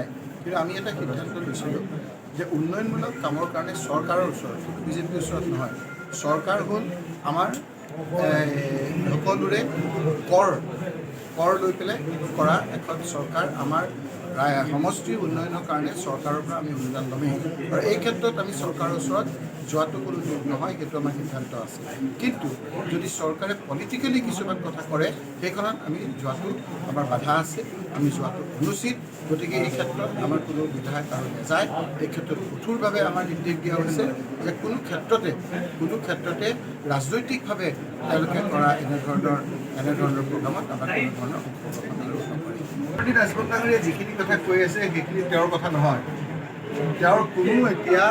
নাই কিন্তু আমি এটা সিদ্ধান্ত লৈছিলোঁ যে উন্নয়নমূলক কামৰ কাৰণে চৰকাৰৰ ওচৰত বিজেপিৰ ওচৰত নহয় চৰকাৰ হ'ল আমাৰ সকলোৰে কৰ লৈ পেলাই কৰা এখন চৰকাৰ আমাৰ সমষ্টিৰ উন্নয়নৰ কাৰণে চৰকাৰৰ পৰা আমি অনুদান ল'মেই আৰু এই ক্ষেত্ৰত আমি চৰকাৰৰ ওচৰত যোৱাটো কোনো যোগ নহয় সেইটো আমাৰ সিদ্ধান্ত আছে কিন্তু যদি চৰকাৰে পলিটিকেলি কিছুমান কথা কৰে সেইখনত আমি যোৱাটো আমাৰ বাধা আছে আমি যোৱাটো অনুচিত গতিকে এই ক্ষেত্ৰত আমাৰ কোনো বিধায়ক আৰু নাযায় এই ক্ষেত্ৰত কঠোৰভাৱে আমাৰ নিৰ্দেশ দিয়া হৈছে যে কোনো ক্ষেত্ৰতে ৰাজনৈতিকভাৱে তেওঁলোকে কৰা এনেধৰণৰ প্ৰগ্ৰামত আমাৰ কোনো ধৰণৰ নকৰে ৰাজপথ ডাঙৰীয়াই যিখিনি কথা কৈ আছে সেইখিনি তেওঁৰ কথা নহয় তেওঁৰ কোনো এতিয়া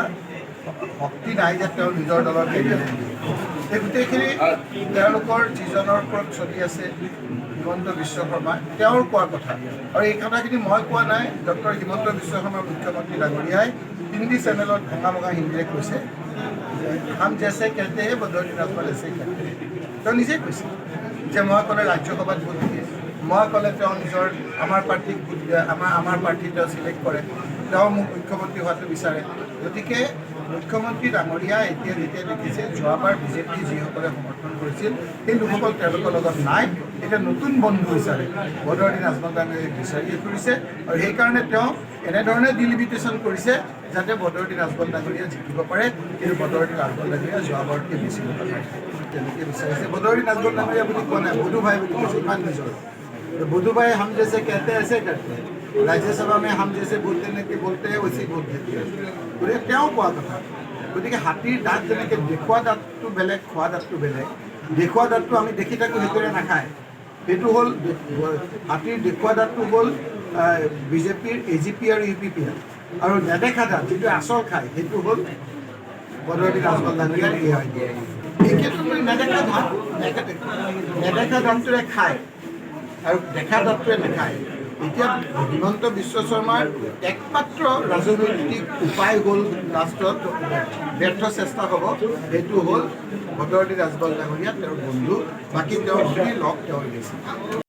শক্তি নাই যে তেওঁ নিজৰ দলৰ কেণ্ডিডেট এই গোটেইখিনি তেওঁলোকৰ যিজনৰ ওপৰত চলি আছে হিমন্ত বিশ্ব শৰ্মা তেওঁৰ কোৱা কথা আৰু এই কথাখিনি মই কোৱা নাই ডক্টৰ হিমন্ত বিশ্ব শৰ্মা মুখ্যমন্ত্ৰী ডাঙৰীয়াই হিন্দী চেনেলত ভঙা হিন্দীৰে কৈছে হাম জেছে কেহতে হে বদৰুদ্দিন আজমল এছে কেহতে হে তেওঁ নিজে কৈছে যে মই ক'লে ৰাজ্যসভাত ভোট দিয়ে মই ক'লে তেওঁ নিজৰ আমাৰ পাৰ্টীক ভোট দিয়ে আমাৰ পাৰ্টী তেওঁ চিলেক্ট কৰে তেওঁ মোক মুখ্যমন্ত্ৰী হোৱাটো বিচাৰে গতিকে মুখ্যমন্ত্ৰী ডাঙৰীয়া এতিয়া যেতিয়া দেখিছে যোৱাবাৰ বিজেপি যিসকলে সমৰ্থন কৰিছিল সেই লোকসকল তেওঁলোকৰ লগত নাই এতিয়া নতুন বন্ধু হিচাপে বদৰুদ্দিন আজমল ডাঙৰীয়াক বিচাৰি ফুৰিছে আৰু সেইকাৰণে তেওঁ এনেধৰণে ডিলিমিটেশ্যন কৰিছে যাতে বদৰুদ্দিন আজমল ডাঙৰীয়া জিকিব পাৰে কিন্তু বদৰুদ্দিন আজমল ডাঙৰীয়া যোৱাবাৰতকৈ বেছি লোক নাই তেওঁলোকে বিচাৰিছে বদৰুদ্দিন আজমল ডাঙৰীয়া বুলি কোৱা নাই বধু ভাই বুলি কৈছে ইমান নিজৰ बुद्धू भाई हम जैसे कहते हैं ऐसे करते हैं राज्यसभा में हम जैसे बोलते हैं कि बोलते हैं वैसे बोल देते हैं गए क्या कोआ कथा गति के हाथीर दाँत जेनेके देखा दाँतटो बेलेग खा दाँतटो बेलेग देखा दाँतटो आमी देखि थाको हेतुरे नाखाय हेतु हल हाथीर देखा दाँतटो हल बिजेपिर एजिपि और UPP और नेदेखा दाँत जी आसल खाय हेतु हल बदरुद्दिन आजमल डाঙৰীয়াৰ এই ক্ষেত্ৰত नेदेखा दाँतटोरे खाय और देखा दाँतटोरे नाखाय এতিয়া হিমন্ত বিশ্ব শৰ্মাৰ একমাত্ৰ ৰাজনৈতিক উপায় হ'ল লাষ্টত ব্যৰ্থ চেষ্টা হ'ব সেইটো হ'ল বদৰুদ্দিন আজমল ডাঙৰীয়া তেওঁৰ বন্ধু বাকী তেওঁৰ লগ তেওঁ